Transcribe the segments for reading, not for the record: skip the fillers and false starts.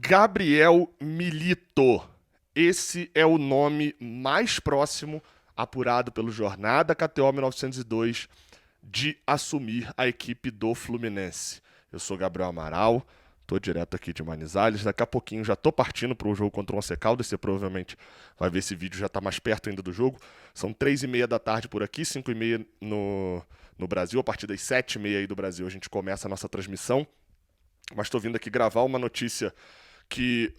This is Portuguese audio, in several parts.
Gabriel Milito. Esse é o nome mais próximo, apurado pelo Jornada KTO 1902, de assumir a equipe do Fluminense. Eu sou Gabriel Amaral, tô direto aqui de Manizales. Daqui a pouquinho já tô partindo para o jogo contra o Once Caldas. Você provavelmente vai ver esse vídeo, já tá mais perto ainda do jogo. São 3h30 da tarde por aqui, 5h30 no Brasil. A partir das 7h30 aí do Brasil a gente começa a nossa transmissão. Mas estou vindo aqui gravar uma notícia que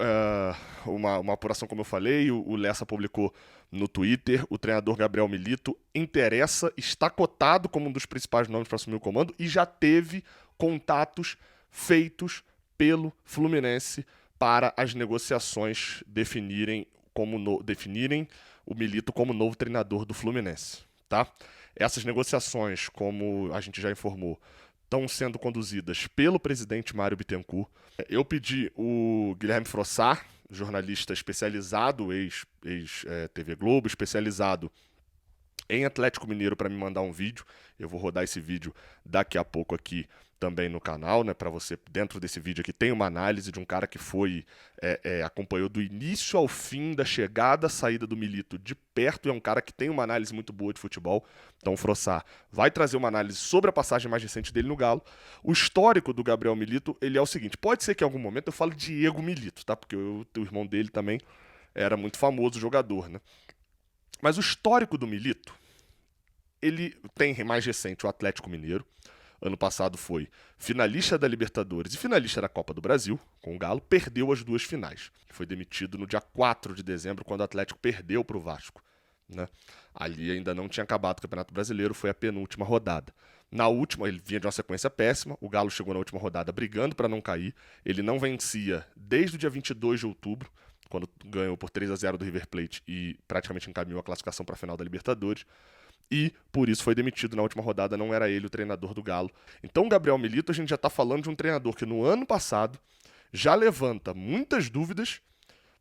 uma apuração, como eu falei, o Lessa publicou no Twitter. O treinador Gabriel Milito está cotado como um dos principais nomes para assumir o comando e já teve contatos feitos pelo Fluminense para as negociações definirem o Milito como novo treinador do Fluminense, tá? Essas negociações, como a gente já informou, estão sendo conduzidas pelo presidente Mário Bittencourt. Eu pedi o Guilherme Frossard, jornalista especializado, ex-TV Globo, especializado em Atlético Mineiro, para me mandar um vídeo. Eu vou rodar esse vídeo daqui a pouco aqui também no canal, né? Para você, dentro desse vídeo aqui, tem uma análise de um cara que acompanhou do início ao fim da chegada, saída do Milito de perto, e é um cara que tem uma análise muito boa de futebol. Então o Frossard vai trazer uma análise sobre a passagem mais recente dele no Galo. O histórico do Gabriel Milito, ele é o seguinte: pode ser que em algum momento eu fale Diego Milito, tá? Porque o irmão dele também era muito famoso jogador, né? Mas o histórico do Milito, ele tem mais recente o Atlético Mineiro. Ano passado foi finalista da Libertadores e finalista da Copa do Brasil, com o Galo. Perdeu as duas finais. Foi demitido no dia 4 de dezembro, quando o Atlético perdeu para o Vasco, né? Ali ainda não tinha acabado o Campeonato Brasileiro, foi a penúltima rodada. Na última, ele vinha de uma sequência péssima. O Galo chegou na última rodada brigando para não cair. Ele não vencia desde o dia 22 de outubro, quando ganhou por 3-0 do River Plate e praticamente encaminhou a classificação para a final da Libertadores. E por isso foi demitido na última rodada, não era ele o treinador do Galo. Então o Gabriel Milito, a gente já está falando de um treinador que no ano passado já levanta muitas dúvidas,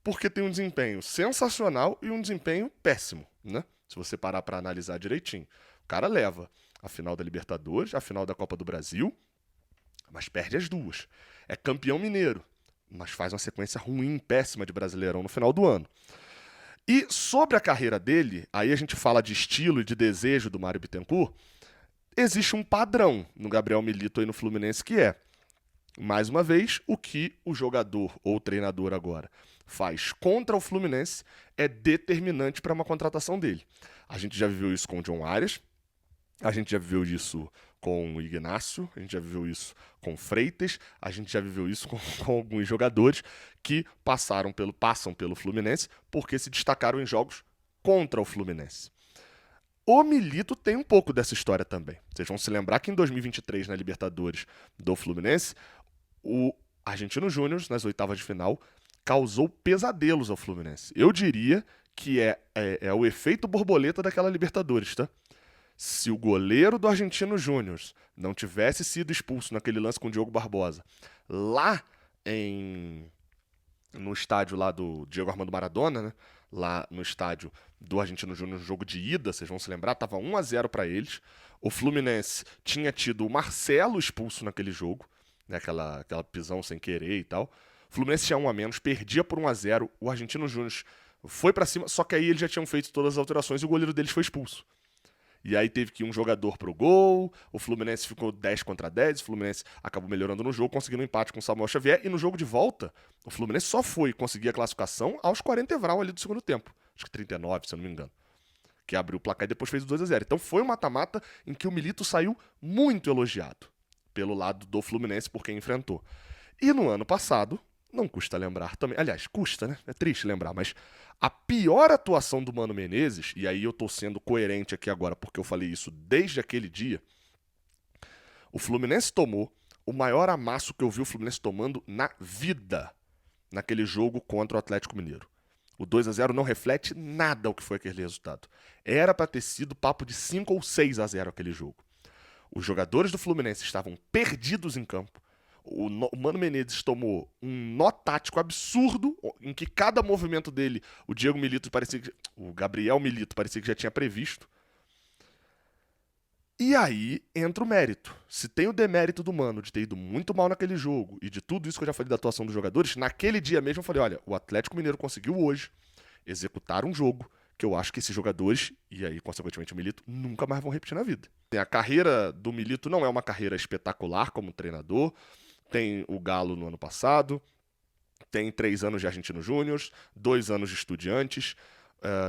porque tem um desempenho sensacional e um desempenho péssimo, né? Se você parar para analisar direitinho. O cara leva a final da Libertadores, a final da Copa do Brasil, mas perde as duas. É campeão mineiro, mas faz uma sequência ruim, péssima de Brasileirão no final do ano. E sobre a carreira dele, aí a gente fala de estilo e de desejo do Mário Bittencourt. Existe um padrão no Gabriel Milito e no Fluminense, que é, mais uma vez, o que o jogador ou o treinador agora faz contra o Fluminense é determinante para uma contratação dele. A gente já viveu isso com o John Arias, a gente já viveu isso com o Ignacio, a gente já viveu isso com o Freitas, a gente já viveu isso com alguns jogadores que passam pelo Fluminense porque se destacaram em jogos contra o Fluminense. O Milito tem um pouco dessa história também. Vocês vão se lembrar que em 2023, na Libertadores do Fluminense, o Argentino Júnior, nas oitavas de final, causou pesadelos ao Fluminense. Eu diria que é o efeito borboleta daquela Libertadores, tá? Se o goleiro do Argentino Júnior não tivesse sido expulso naquele lance com o Diogo Barbosa, lá no estádio lá do Diego Armando Maradona, né? Lá no estádio do Argentino Júnior, no jogo de ida, vocês vão se lembrar, estava 1-0 para eles. O Fluminense tinha tido o Marcelo expulso naquele jogo, né? Aquela pisão sem querer e tal. O Fluminense tinha 1 a menos, perdia por 1-0. O Argentino Júnior foi para cima, só que aí eles já tinham feito todas as alterações e o goleiro deles foi expulso. E aí teve que ir um jogador pro gol, o Fluminense ficou 10-10, o Fluminense acabou melhorando no jogo, conseguindo um empate com o Samuel Xavier, e no jogo de volta, o Fluminense só foi conseguir a classificação aos 40 vral ali do segundo tempo. Acho que 39, se eu não me engano. Que abriu o placar e depois fez o 2-0. Então foi um mata-mata em que o Milito saiu muito elogiado pelo lado do Fluminense por quem enfrentou. E no ano passado, não custa lembrar também, aliás, custa, né? É triste lembrar, mas a pior atuação do Mano Menezes, e aí eu tô sendo coerente aqui agora porque eu falei isso desde aquele dia, o Fluminense tomou o maior amasso que eu vi o Fluminense tomando na vida naquele jogo contra o Atlético Mineiro. O 2-0 não reflete nada o que foi aquele resultado. Era para ter sido papo de 5 ou 6-0 aquele jogo. Os jogadores do Fluminense estavam perdidos em campo. O Mano Menezes tomou um nó tático absurdo, em que cada movimento dele, o Gabriel Milito parecia que já tinha previsto. E aí entra o mérito. Se tem o demérito do Mano de ter ido muito mal naquele jogo e de tudo isso que eu já falei da atuação dos jogadores, naquele dia mesmo eu falei, olha, o Atlético Mineiro conseguiu hoje executar um jogo que eu acho que esses jogadores, e aí consequentemente o Milito, nunca mais vão repetir na vida. A carreira do Milito não é uma carreira espetacular como treinador, tem o Galo no ano passado, tem 3 anos de Argentino Júnior, 2 anos de Estudiantes,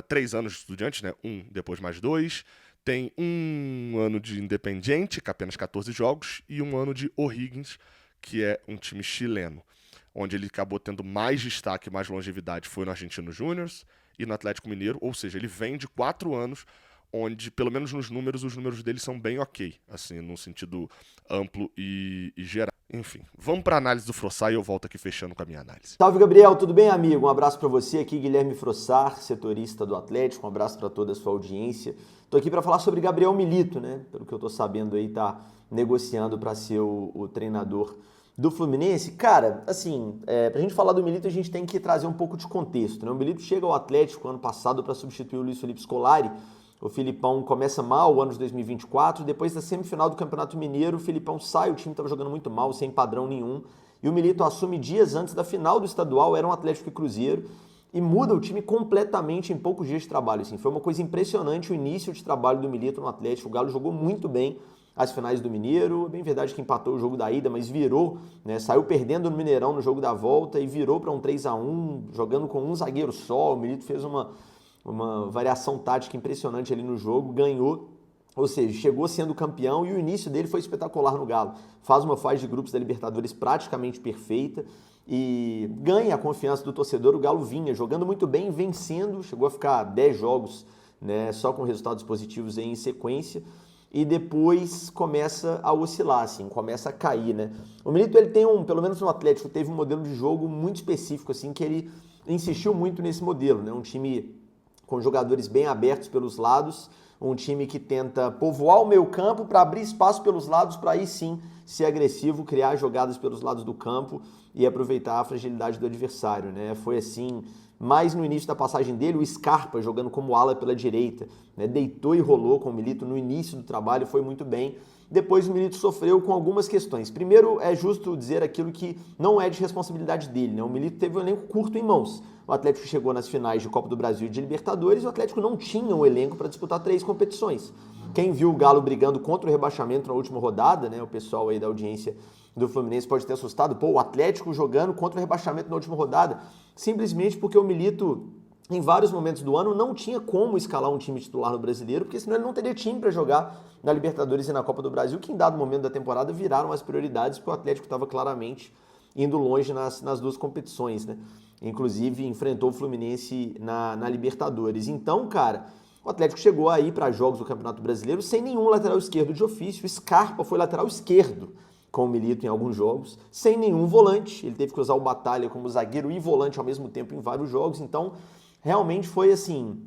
3 anos de Estudiantes, né? Depois mais 2, tem 1 ano de Independiente, com apenas 14 jogos, e 1 ano de O'Higgins, que é um time chileno, onde ele acabou tendo mais destaque, mais longevidade, foi no Argentino Júnior e no Atlético Mineiro, ou seja, ele vem de 4 anos, onde, pelo menos nos números, os números dele são bem ok, assim, no sentido amplo e geral. Enfim, vamos para a análise do Frossar e eu volto aqui fechando com a minha análise. Salve, Gabriel, tudo bem, amigo? Um abraço para você aqui, Guilherme Frossar, setorista do Atlético, um abraço para toda a sua audiência. Tô aqui para falar sobre Gabriel Milito, né? Pelo que eu tô sabendo aí, tá negociando para ser o treinador do Fluminense. Cara, assim, pra gente falar do Milito, a gente tem que trazer um pouco de contexto, né? O Milito chega ao Atlético ano passado para substituir o Luiz Felipe Scolari. O Filipão começa mal o ano de 2024, depois da semifinal do Campeonato Mineiro, o Filipão sai, o time estava jogando muito mal, sem padrão nenhum, e o Milito assume dias antes da final do estadual, era um Atlético e Cruzeiro, e muda o time completamente em poucos dias de trabalho. Assim, foi uma coisa impressionante o início de trabalho do Milito no Atlético, o Galo jogou muito bem as finais do Mineiro, é bem verdade que empatou o jogo da ida, mas virou, né, saiu perdendo no Mineirão no jogo da volta e virou para um 3-1, jogando com um zagueiro só, o Milito fez uma variação tática impressionante ali no jogo, ganhou, ou seja, chegou sendo campeão e o início dele foi espetacular no Galo. Faz uma fase de grupos da Libertadores praticamente perfeita e ganha a confiança do torcedor. O Galo vinha jogando muito bem, vencendo, chegou a ficar 10 jogos, né, só com resultados positivos aí em sequência, e depois começa a oscilar, assim, começa a cair, né? O Milito, ele tem pelo menos no Atlético, teve um modelo de jogo muito específico, assim, que ele insistiu muito nesse modelo, né? Um time com jogadores bem abertos pelos lados, um time que tenta povoar o meio campo para abrir espaço pelos lados, para aí sim ser agressivo, criar jogadas pelos lados do campo e aproveitar a fragilidade do adversário, né? Foi assim, mais no início da passagem dele, o Scarpa jogando como ala pela direita, né? Deitou e rolou com o Milito no início do trabalho, foi muito bem. Depois o Milito sofreu com algumas questões. Primeiro, é justo dizer aquilo que não é de responsabilidade dele, né? O Milito teve um elenco curto em mãos. O Atlético chegou nas finais de Copa do Brasil e de Libertadores e o Atlético não tinha um elenco para disputar 3 competições. Quem viu o Galo brigando contra o rebaixamento na última rodada, né? O pessoal aí da audiência do Fluminense pode ter assustado. Pô, o Atlético jogando contra o rebaixamento na última rodada, simplesmente porque o Milito, em vários momentos do ano, não tinha como escalar um time titular no Brasileiro, porque senão ele não teria time para jogar na Libertadores e na Copa do Brasil, que em dado momento da temporada viraram as prioridades, porque o Atlético estava claramente indo longe nas 2 competições, né? Inclusive enfrentou o Fluminense na Libertadores. Então, cara, o Atlético chegou aí para jogos do Campeonato Brasileiro sem nenhum lateral esquerdo de ofício. O Scarpa foi lateral esquerdo com o Milito em alguns jogos, sem nenhum volante. Ele teve que usar o Batalha como zagueiro e volante ao mesmo tempo em vários jogos. Então, realmente foi assim,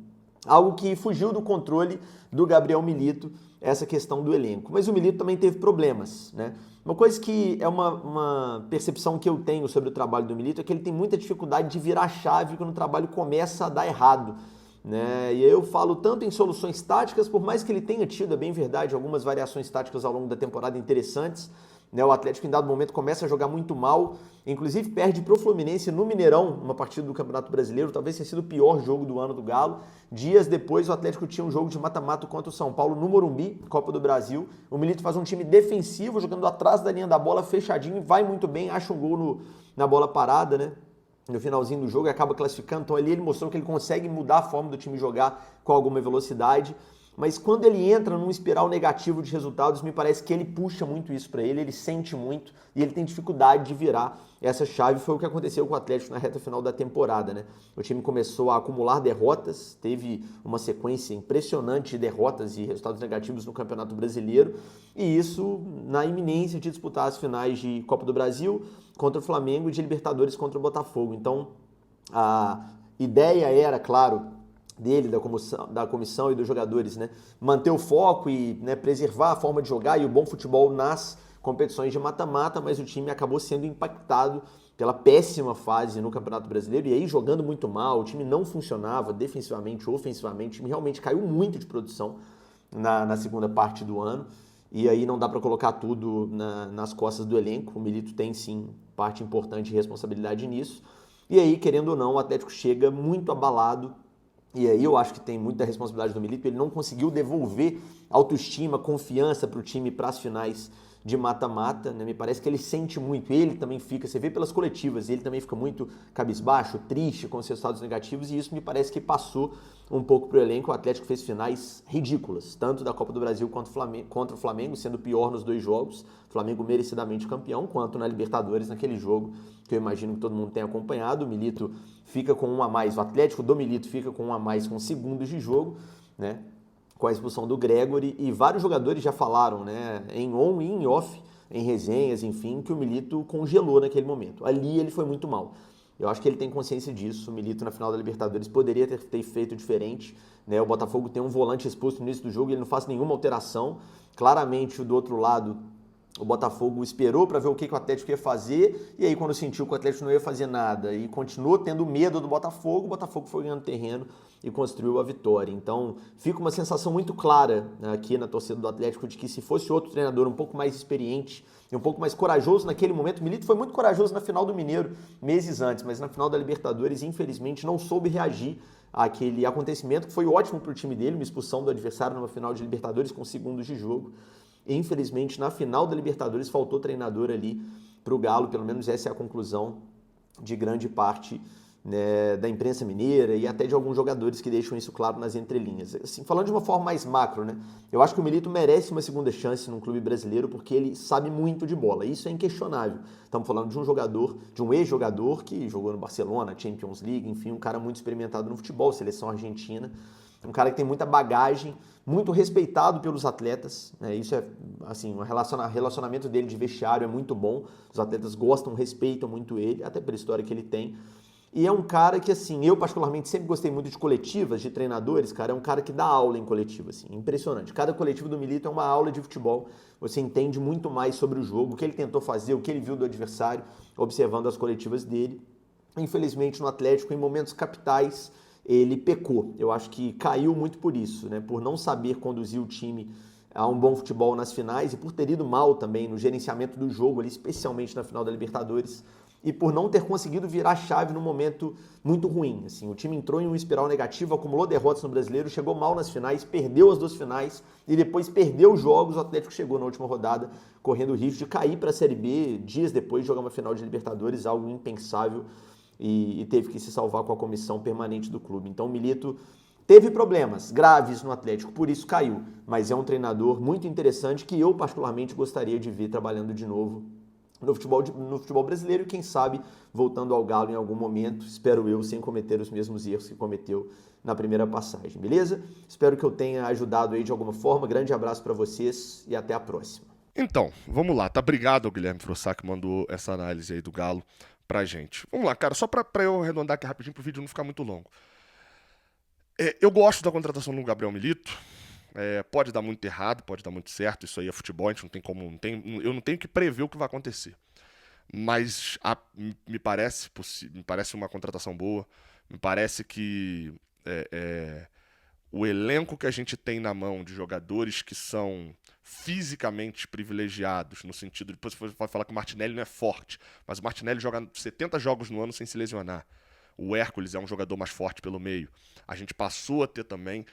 algo que fugiu do controle do Gabriel Milito, essa questão do elenco. Mas o Milito também teve problemas, né? Uma coisa que é uma percepção que eu tenho sobre o trabalho do Milito é que ele tem muita dificuldade de virar chave quando o trabalho começa a dar errado, né? E eu falo tanto em soluções táticas, por mais que ele tenha tido, é bem verdade, algumas variações táticas ao longo da temporada interessantes, né? O Atlético em dado momento começa a jogar muito mal, inclusive perde para o Fluminense no Mineirão, uma partida do Campeonato Brasileiro, talvez tenha sido o pior jogo do ano do Galo. Dias depois o Atlético tinha um jogo de mata-mata contra o São Paulo no Morumbi, Copa do Brasil. O Milito faz um time defensivo, jogando atrás da linha da bola, fechadinho, e vai muito bem, acha um gol na bola parada, né? No finalzinho do jogo e acaba classificando. Então ali ele mostrou que ele consegue mudar a forma do time jogar com alguma velocidade. Mas quando ele entra num espiral negativo de resultados, me parece que ele puxa muito isso para ele sente muito e ele tem dificuldade de virar essa chave. Foi o que aconteceu com o Atlético na reta final da temporada, né? O time começou a acumular derrotas, teve uma sequência impressionante de derrotas e resultados negativos no Campeonato Brasileiro, e isso na iminência de disputar as finais de Copa do Brasil contra o Flamengo e de Libertadores contra o Botafogo. Então, a ideia era, claro, dele, da comissão e dos jogadores, né? Manter o foco e, né, preservar a forma de jogar e o bom futebol nas competições de mata-mata, mas o time acabou sendo impactado pela péssima fase no Campeonato Brasileiro e aí jogando muito mal, o time não funcionava defensivamente, ofensivamente, o time realmente caiu muito de produção. na segunda parte do ano. E aí não dá para colocar tudo nas costas do elenco. O Milito tem sim parte importante de responsabilidade nisso. E aí, querendo ou não, o Atlético chega muito abalado. E aí eu acho que tem muita responsabilidade do Milito. Ele não conseguiu devolver autoestima, confiança para o time para as finais de mata-mata, né? Me parece que ele sente muito, ele também fica, você vê pelas coletivas, ele também fica muito cabisbaixo, triste com os resultados negativos, e isso me parece que passou um pouco pro elenco. O Atlético fez finais ridículas, tanto da Copa do Brasil contra o Flamengo, sendo pior nos 2 jogos, Flamengo merecidamente campeão, quanto na Libertadores, naquele jogo que eu imagino que todo mundo tenha acompanhado. O Milito fica com 1 a mais, o Atlético do Milito fica com 1 a mais com segundos de jogo, né? Com a expulsão do Gregory, e vários jogadores já falaram, né, em on e em off, em resenhas, enfim, que o Milito congelou naquele momento. Ali ele foi muito mal. Eu acho que ele tem consciência disso. O Milito na final da Libertadores poderia ter feito diferente, né? O Botafogo tem um volante expulso no início do jogo e ele não faz nenhuma alteração. Claramente, do outro lado, o Botafogo esperou para ver o que o Atlético ia fazer, e aí quando sentiu que o Atlético não ia fazer nada e continuou tendo medo do Botafogo, o Botafogo foi ganhando terreno e construiu a vitória. Então fica uma sensação muito clara, né, aqui na torcida do Atlético, de que se fosse outro treinador um pouco mais experiente e um pouco mais corajoso naquele momento, o Milito foi muito corajoso na final do Mineiro, meses antes, mas na final da Libertadores, infelizmente, não soube reagir àquele acontecimento, que foi ótimo para o time dele, uma expulsão do adversário numa final de Libertadores com segundos de jogo. Infelizmente, na final da Libertadores, faltou treinador ali para o Galo, pelo menos essa é a conclusão de grande parte, né, da imprensa mineira e até de alguns jogadores que deixam isso claro nas entrelinhas. Assim, falando de uma forma mais macro, né, eu acho que o Milito merece uma segunda chance num clube brasileiro porque ele sabe muito de bola, isso é inquestionável. Estamos falando de um jogador, de um ex-jogador que jogou no Barcelona, Champions League, enfim, um cara muito experimentado no futebol, seleção argentina, um cara que tem muita bagagem, muito respeitado pelos atletas, né? Isso é, assim, o relacionamento dele de vestiário é muito bom, os atletas gostam, respeitam muito ele, até pela história que ele tem. E é um cara que, assim, eu particularmente sempre gostei muito de coletivas, de treinadores, cara, é um cara que dá aula em coletiva, assim, impressionante. Cada coletivo do Milito é uma aula de futebol, você entende muito mais sobre o jogo, o que ele tentou fazer, o que ele viu do adversário, observando as coletivas dele. Infelizmente, no Atlético, em momentos capitais, ele pecou. Eu acho que caiu muito por isso, né? Por não saber conduzir o time a um bom futebol nas finais e por ter ido mal também no gerenciamento do jogo, ali, especialmente na final da Libertadores, e por não ter conseguido virar a chave num momento muito ruim. Assim, o time entrou em uma espiral negativa, acumulou derrotas no Brasileiro, chegou mal nas finais, perdeu as 2 finais e depois perdeu os jogos. O Atlético chegou na última rodada correndo o risco de cair para a Série B dias depois de jogar uma final de Libertadores, algo impensável, e teve que se salvar com a comissão permanente do clube. Então o Milito teve problemas graves no Atlético, por isso caiu, mas é um treinador muito interessante que eu particularmente gostaria de ver trabalhando de novo no futebol brasileiro e quem sabe voltando ao Galo em algum momento, espero eu, sem cometer os mesmos erros que cometeu na primeira passagem, beleza? Espero que eu tenha ajudado aí de alguma forma, grande abraço para vocês e até a próxima. Então, vamos lá, tá? Obrigado ao Guilherme Frossá que mandou essa análise aí do Galo pra gente. Vamos lá, cara, só pra eu arredondar aqui rapidinho pro vídeo não ficar muito longo. Eu gosto da contratação do Gabriel Milito. Pode dar muito errado, pode dar muito certo, isso aí é futebol, a gente não tem como. Eu não tenho que prever o que vai acontecer. Mas me parece uma contratação boa, me parece que o elenco que a gente tem na mão de jogadores que são fisicamente privilegiados, no sentido de, depois você pode falar que o Martinelli não é forte, mas o Martinelli joga 70 jogos no ano sem se lesionar. O Hércules é um jogador mais forte pelo meio. A gente passou a ter também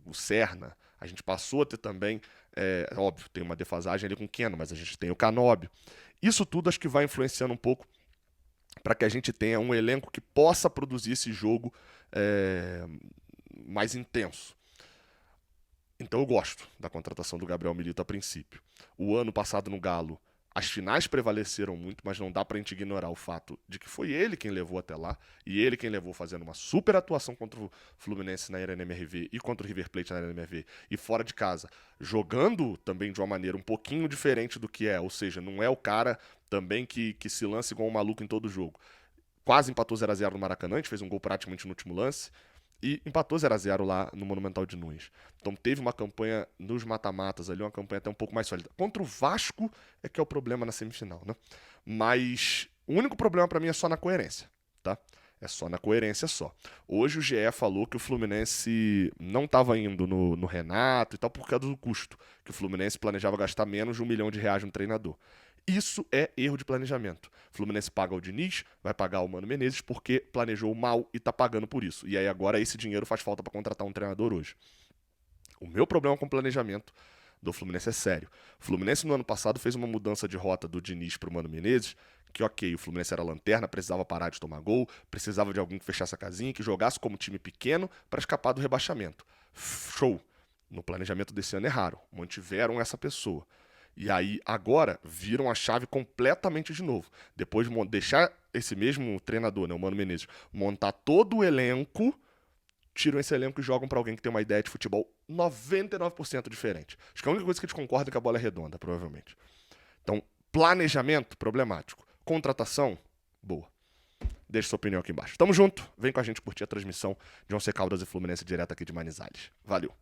o Serna, a gente passou a ter também, óbvio, tem uma defasagem ali com o Keno, mas a gente tem o Canóbio. Isso tudo acho que vai influenciando um pouco para que a gente tenha um elenco que possa produzir esse jogo mais intenso. Então eu gosto da contratação do Gabriel Milito a princípio. O ano passado no Galo, as finais prevaleceram muito, mas não dá pra gente ignorar o fato de que foi ele quem levou até lá, e ele quem levou fazendo uma super atuação contra o Fluminense na Arena MRV e contra o River Plate na Arena MRV, e fora de casa, jogando também de uma maneira um pouquinho diferente do que ou seja, não é o cara também que se lança igual um maluco em todo jogo. Quase empatou 0x0 no Maracanã, a gente fez um gol praticamente no último lance, e empatou 0x0 lá no Monumental de Nunes. Então teve uma campanha nos mata-matas ali, uma campanha até um pouco mais sólida. Contra o Vasco é que é o problema na semifinal, né? Mas o único problema pra mim é só na coerência, tá? É só na coerência só. Hoje o GE falou que o Fluminense não estava indo no Renato e tal por causa do custo, que o Fluminense planejava gastar menos de R$1 milhão no treinador. Isso é erro de planejamento. O Fluminense paga o Diniz, vai pagar o Mano Menezes porque planejou mal e está pagando por isso. E aí agora esse dinheiro faz falta para contratar um treinador hoje. O meu problema com o planejamento do Fluminense é sério. O Fluminense no ano passado fez uma mudança de rota do Diniz para o Mano Menezes, que ok, o Fluminense era lanterna, precisava parar de tomar gol, precisava de alguém que fechasse a casinha, que jogasse como time pequeno para escapar do rebaixamento. Show! No planejamento desse ano erraram, mantiveram essa pessoa. E aí, agora, viram a chave completamente de novo. Depois de deixar esse mesmo treinador, né, o Mano Menezes, montar todo o elenco, tiram esse elenco e jogam pra alguém que tem uma ideia de futebol 99% diferente. Acho que a única coisa que a gente concorda é que a bola é redonda, provavelmente. Então, planejamento, problemático. Contratação, boa. Deixe sua opinião aqui embaixo. Tamo junto. Vem com a gente curtir a transmissão de Once Caldas e Fluminense direto aqui de Manizales. Valeu.